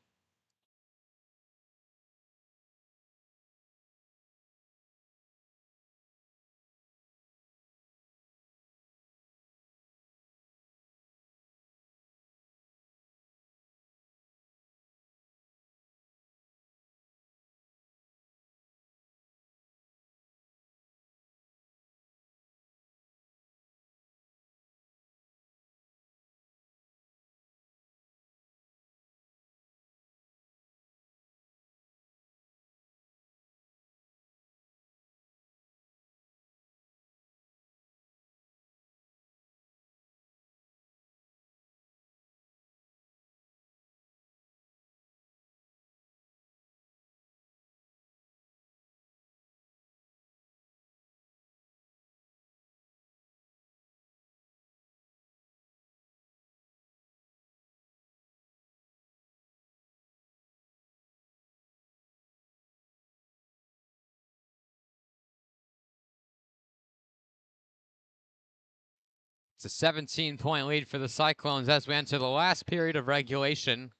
It's a 17-point lead for the Cyclones as we enter the last period of regulation.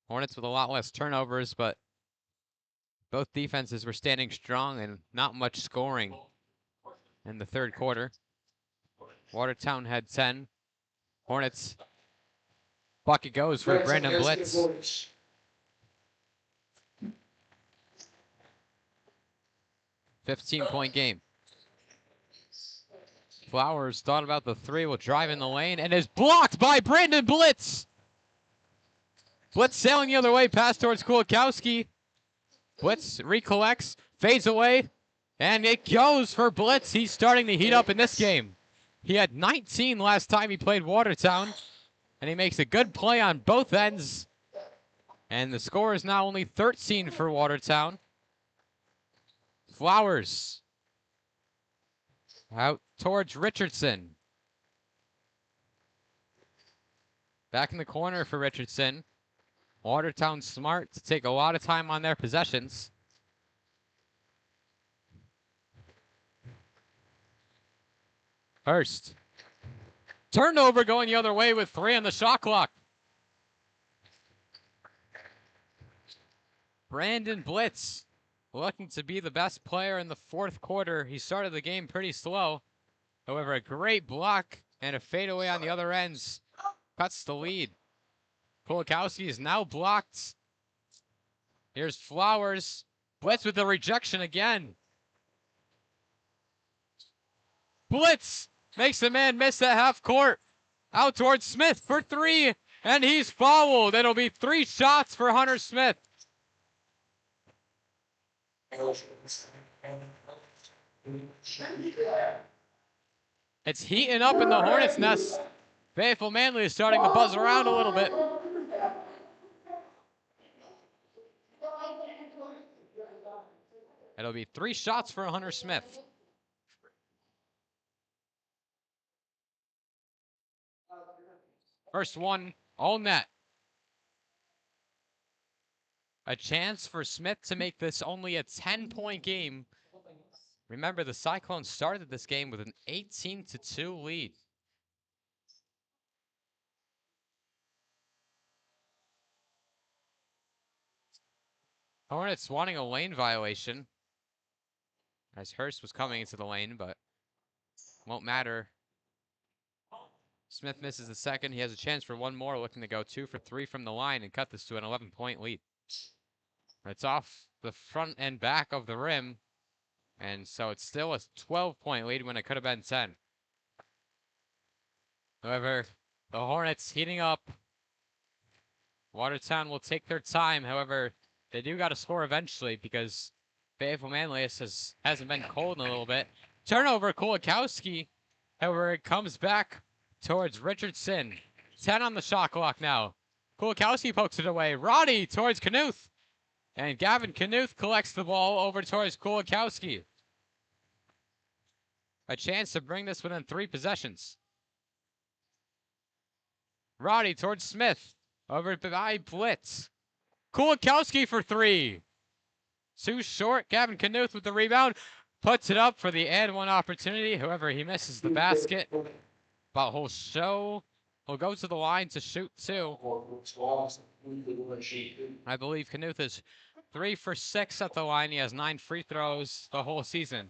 Hornets with a lot less turnovers, but both defenses were standing strong and not much scoring in the 3rd quarter. Watertown had 10. Hornets, bucket goes for Brandon Blitz. $15-point game. Flowers thought about the 3, will drive in the lane, and is blocked by Brandon Blitz. Blitz sailing the other way, pass towards Kulikowski. Blitz recollects, fades away, and it goes for Blitz. He's starting to heat up in this game. He had 19 last time he played Watertown, and he makes a good play on both ends. And the score is now only 13 for Watertown. Flowers out towards Richardson. Back in the corner for Richardson. Watertown smart to take a lot of time on their possessions. Hurst. Turnover going the other way with 3 on the shot clock. Brandon Blitz looking to be the best player in the fourth quarter. He started the game pretty slow. However, a great block and a fadeaway on the other ends cuts the lead. Kulikowski is now blocked. Here's Flowers. Blitz with the rejection again. Blitz makes the man miss at half court. Out towards Smith for 3, and he's fouled. It'll be 3 shots for Hunter Smith. It's heating up in the Hornets' nest. Fayetteville-Manlius is starting to buzz around a little bit. It'll be 3 shots for Hunter Smith. First one, all net. A chance for Smith to make this only a 10-point game. Remember, the Cyclones started this game with an 18-2 lead. Hornets wanting a lane violation, as Hurst was coming into the lane, but won't matter. Smith misses the second. He has a chance for one more, looking to go 2 for 3 from the line and cut this to an 11-point lead. It's off the front and back of the rim, and so it's still a 12-point lead when it could have been 10. However, the Hornets heating up. Watertown will take their time. However, they do got to score eventually because Fayetteville-Manlius hasn't been cold in a little bit. Turnover, Kulikowski. However, it comes back towards Richardson. 10 on the shot clock now. Kulikowski pokes it away. Roddy towards Knuth. And Gavin Knuth collects the ball over towards Kulikowski. A chance to bring this within 3 possessions. Roddy towards Smith. Over by Blitz. Kulikowski for 3. Too short. Gavin Knuth with the rebound. Puts it up for the and one opportunity. However, he misses the basket. But he'll go to the line to shoot 2. I believe Knuth is 3 for 6 at the line. He has 9 free throws the whole season.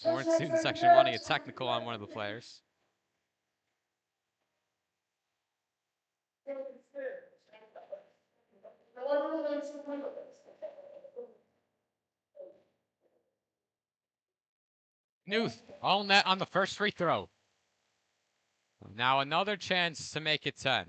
We're in student section wanting a technical on one of the players. Knuth, all net on the first free throw. Now another chance to make it 10.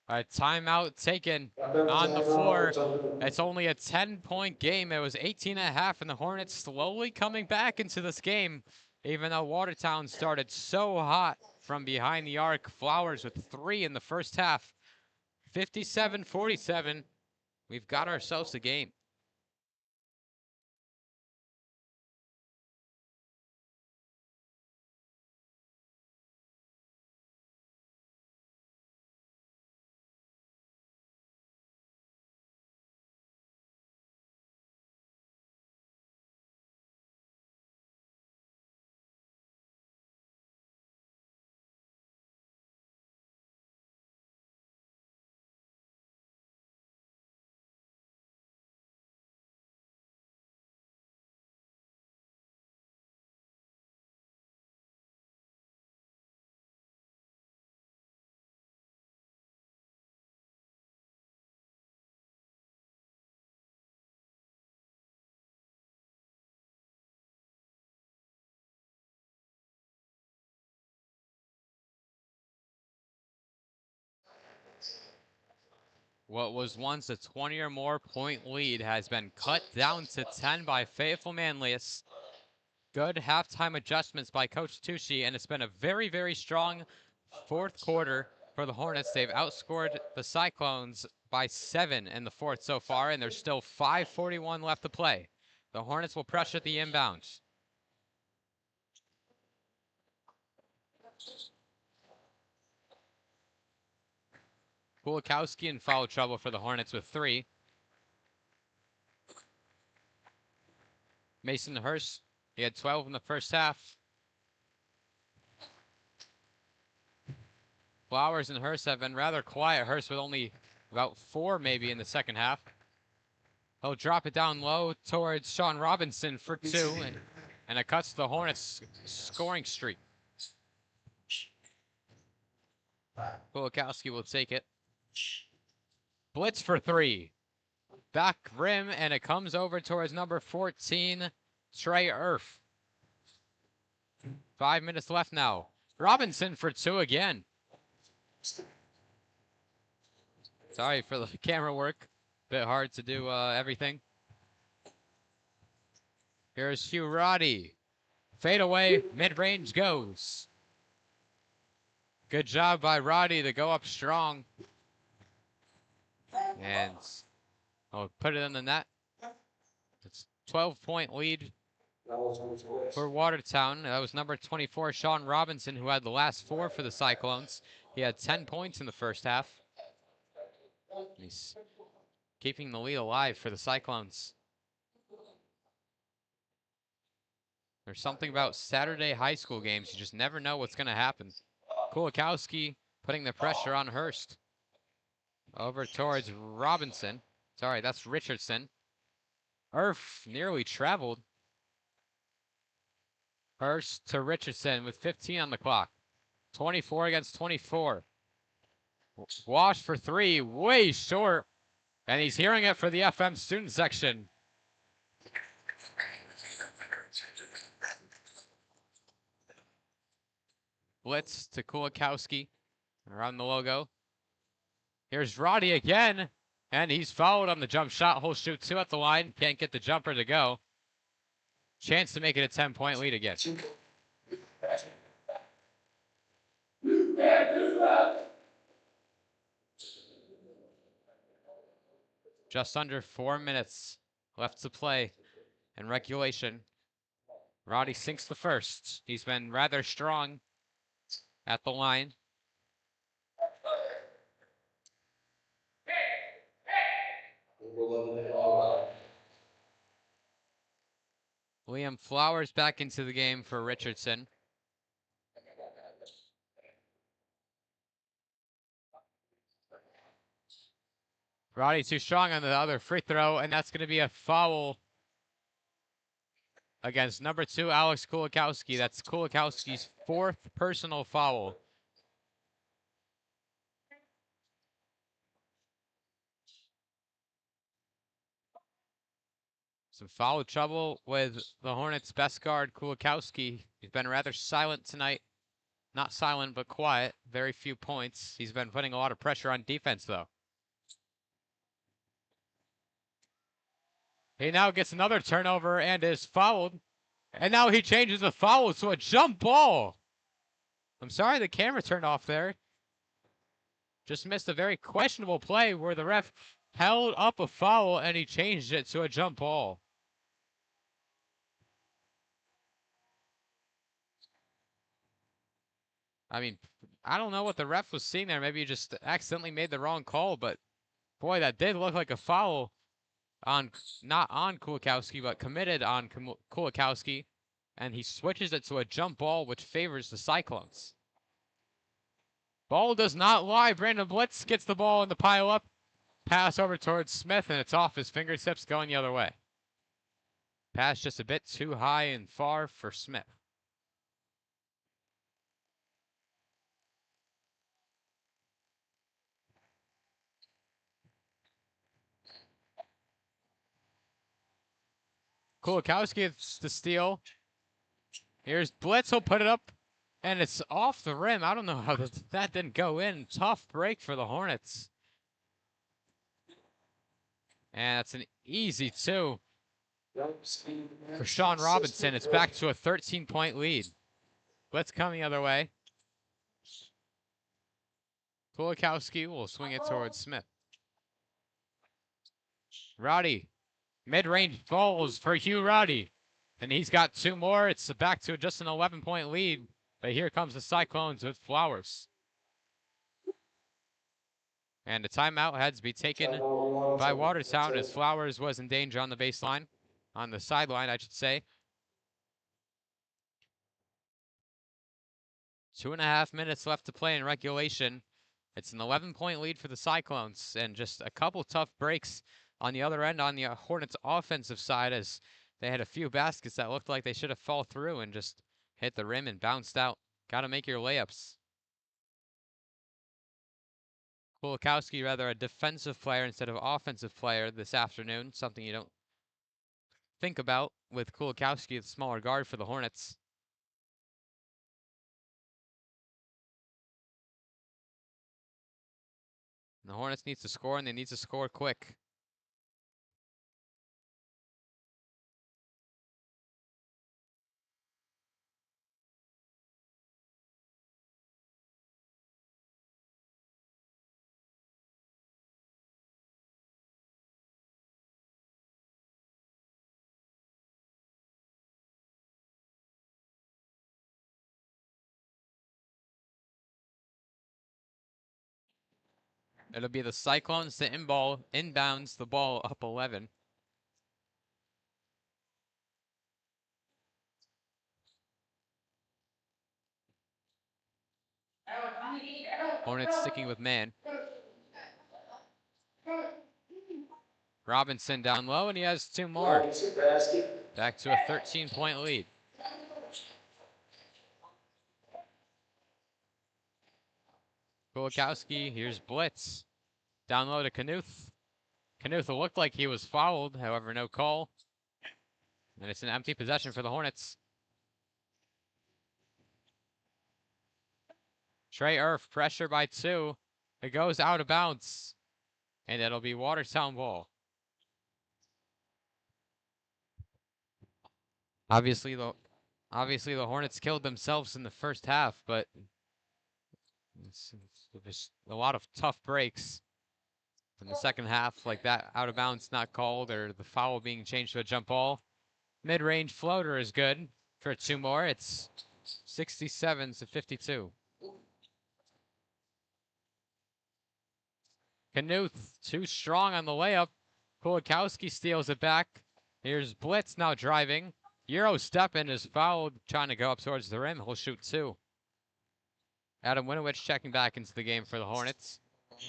A timeout taken on the floor. It's only a 10-point game. It was 18.5, and the Hornets slowly coming back into this game, even though Watertown started so hot from behind the arc. Flowers with 3 in the first half. 57-47. We've got ourselves a game. What was once a 20 or more point lead has been cut down to 10 by Fayetteville-Manlius. Good halftime adjustments by Coach Tucci, and it's been a very, very strong fourth quarter for the Hornets. They've outscored the Cyclones by 7 in the fourth so far, and there's still 5:41 left to play. The Hornets will pressure the inbounds. Kulikowski in foul trouble for the Hornets with 3. Mason Hurst, he had 12 in the first half. Flowers and Hurst have been rather quiet. Hurst with only about 4 maybe in the second half. He'll drop it down low towards Sean Robinson for 2, and it cuts the Hornets' scoring streak. Kulikowski will take it. Blitz for 3. Back rim, and it comes over towards number 14, Trey Erf. 5 minutes left now. Robinson for 2 again. Sorry for the camera work. Bit hard to do everything. Here's Hugh Roddy. Fade away, mid-range goes. Good job by Roddy to go up strong. And I'll put it in the net. It's 12-point lead for Watertown. That was number 24, Sean Robinson, who had the last 4 for the Cyclones. He had 10 points in the first half. He's keeping the lead alive for the Cyclones. There's something about Saturday high school games. You just never know what's going to happen. Kulikowski putting the pressure on Hurst. Over towards Robinson. Sorry, that's Richardson. Erf nearly traveled. Hurst to Richardson with 15 on the clock. 24 against 24. Wash for 3, way short. And he's hearing it for the FM student section. Blitz to Kulikowski around the logo. Here's Roddy again, and he's fouled on the jump shot. He'll shoot 2 at the line. Can't get the jumper to go. Chance to make it a 10-point lead again. Just under 4 minutes left to play in regulation. Roddy sinks the first. He's been rather strong at the line. Liam Flowers back into the game for Richardson. Roddy too strong on the other free throw, and that's going to be a foul against number 2, Alex Kulikowski. That's Kulikowski's 4th personal foul. Some foul trouble with the Hornets' best guard, Kulikowski. He's been rather silent tonight. Not silent, but quiet. Very few points. He's been putting a lot of pressure on defense, though. He now gets another turnover and is fouled. And now he changes the foul to a jump ball. I'm sorry the camera turned off there. Just missed a very questionable play where the ref held up a foul and he changed it to a jump ball. I mean, I don't know what the ref was seeing there. Maybe he just accidentally made the wrong call, but boy, that did look like a foul on, not on Kulikowski, but committed on Kulikowski. And he switches it to a jump ball, which favors the Cyclones. Ball does not lie. Brandon Blitz gets the ball in the pile up. Pass over towards Smith, and it's off his fingertips going the other way. Pass just a bit too high and far for Smith. Kulikowski gets the steal. Here's Blitz. He'll put it up, and it's off the rim. I don't know how that didn't go in. Tough break for the Hornets. And that's an easy 2 for Sean Robinson. It's back to a 13-point lead. Blitz coming the other way. Kulikowski will swing it towards Smith. Roddy. Mid-range balls for Hugh Roddy. And he's got 2 more. It's back to just an 11-point lead. But here comes the Cyclones with Flowers. And a timeout had to be taken by Watertown as Flowers was in danger on the baseline. On the sideline, I should say. 2.5 minutes left to play in regulation. It's an 11-point lead for the Cyclones, and just a couple tough breaks on the other end on the Hornets' offensive side as they had a few baskets that looked like they should have fall through and just hit the rim and bounced out. Got to make your layups. Kulikowski, rather a defensive player instead of offensive player this afternoon, something you don't think about with Kulikowski, the smaller guard for the Hornets. And the Hornets need to score, and they need to score quick. It'll be the Cyclones to inbounds the ball up 11. Hornets sticking with man. Robinson down low, and he has two more. Back to a 13-point lead. Kulikowski, here's Blitz. Down low to Knuth. Knuth looked like he was fouled, however, no call. And it's an empty possession for the Hornets. Trey Irf, pressure by 2. It goes out of bounds. And it'll be Watertown ball. Obviously the Hornets killed themselves in the first half, but it's a lot of tough breaks in the second half, like that out of bounds not called, or the foul being changed to a jump ball. Mid-range floater is good for 2 more. It's 67-52. Knuth, too strong on the layup. Kulikowski steals it back. Here's Blitz now driving. Euro Steppen is fouled, trying to go up towards the rim. He'll shoot 2. Adam Winowich checking back into the game for the Hornets.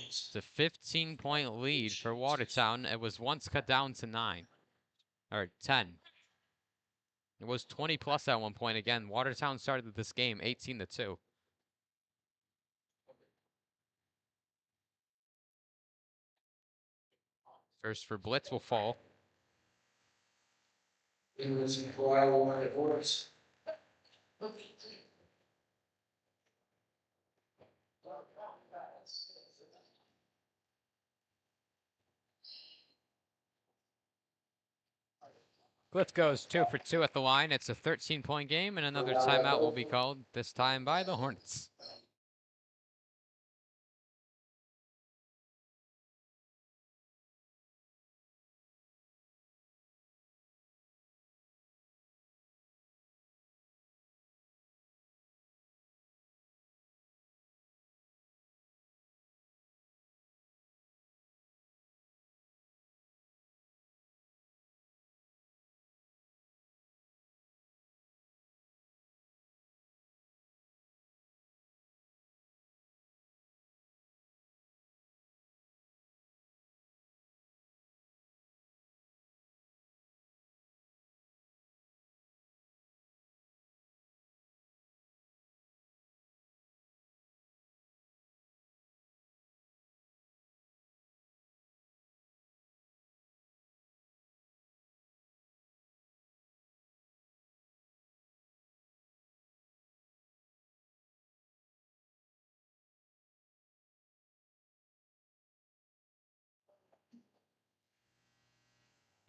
It's a 15-point lead for Watertown. It was once cut down to 9. Or 10. It was 20 plus at one point. Again, Watertown started this game 18-2. First for Blitz will fall. Blitz goes 2 for 2 at the line. It's a 13-point game, and another timeout will be called, this time by the Hornets.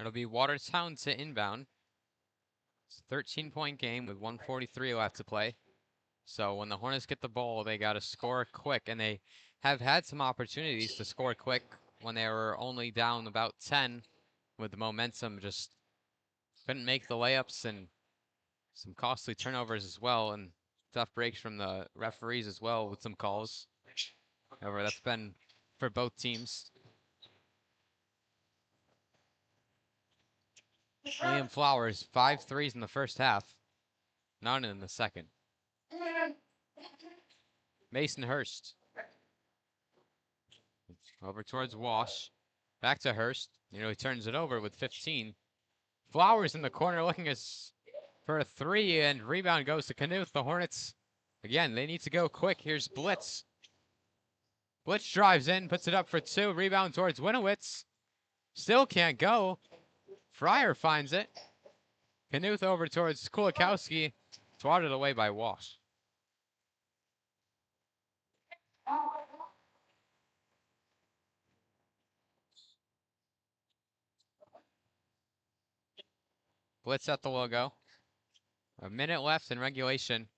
It'll be Watertown to inbound. It's a 13-point game with 1:43 left to play. So when the Hornets get the ball, they got to score quick, and they have had some opportunities to score quick when they were only down about 10 with the momentum. Just couldn't make the layups, and some costly turnovers as well. And tough breaks from the referees as well with some calls. However, that's been for both teams. Liam Flowers, 5 threes in the first half. None in the second. Mason Hurst. Over towards Wash. Back to Hurst. He turns it over with 15. Flowers in the corner looking for a 3, and rebound goes to Knuth. The Hornets, again, they need to go quick. Here's Blitz. Blitz drives in, puts it up for 2. Rebound towards Winowitz. Still can't go. Fryer finds it. Knuth over towards Kulikowski. Swatted away by Wash. Blitz at the logo. A minute left in regulation.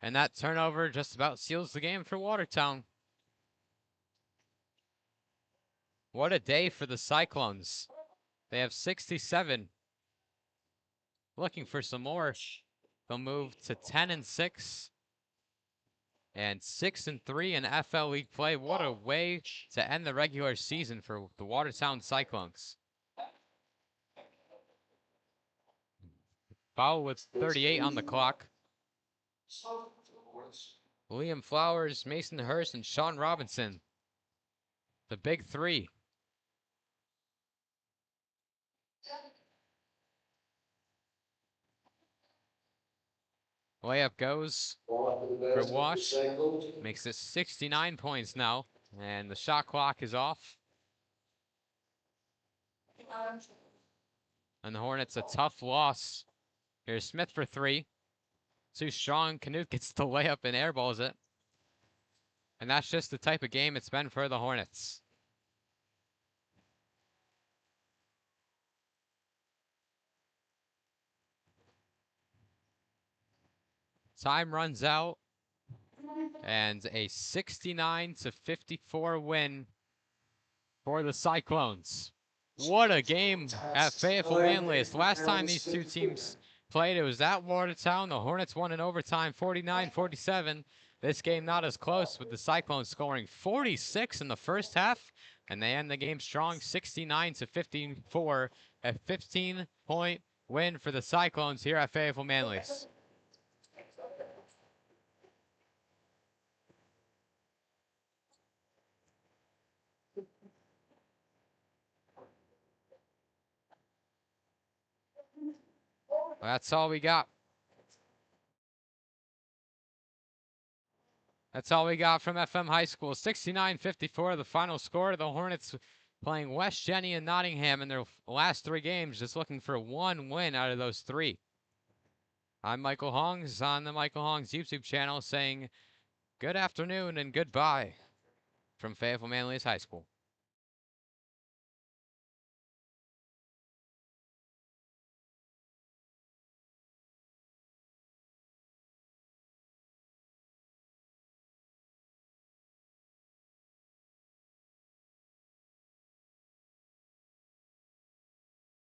And that turnover just about seals the game for Watertown. What a day for the Cyclones. They have 67. Looking for some more. They'll move to 10-6. And 6-3 in FL League play. What a way to end the regular season for the Watertown Cyclones. Foul with 38 on the clock. William Flowers, Mason Hurst, and Sean Robinson. The big 3. Layup goes for Wash. Makes it 69 points now. And the shot clock is off. And the Hornets a tough loss. Here's Smith for 3. Too strong. Knuth gets the layup and airballs it. And that's just the type of game it's been for the Hornets. Time runs out. And a 69-54 win for the Cyclones. What a game at Fayetteville-Manlius. Last time these two teams played, it was at Watertown. The Hornets won in overtime, 49-47. This game not as close, with the Cyclones scoring 46 in the first half, and they end the game strong, 69-54, a 15-point win for the Cyclones here at Fayetteville-Manlius. That's all we got. That's all we got from FM High School. 69-54, the final score. The Hornets playing West Jenny and Nottingham in their last 3 games, just looking for 1 win out of those 3. I'm Michael Hongs on the Michael Hongs YouTube channel saying good afternoon and goodbye from Fayetteville-Manlius High School.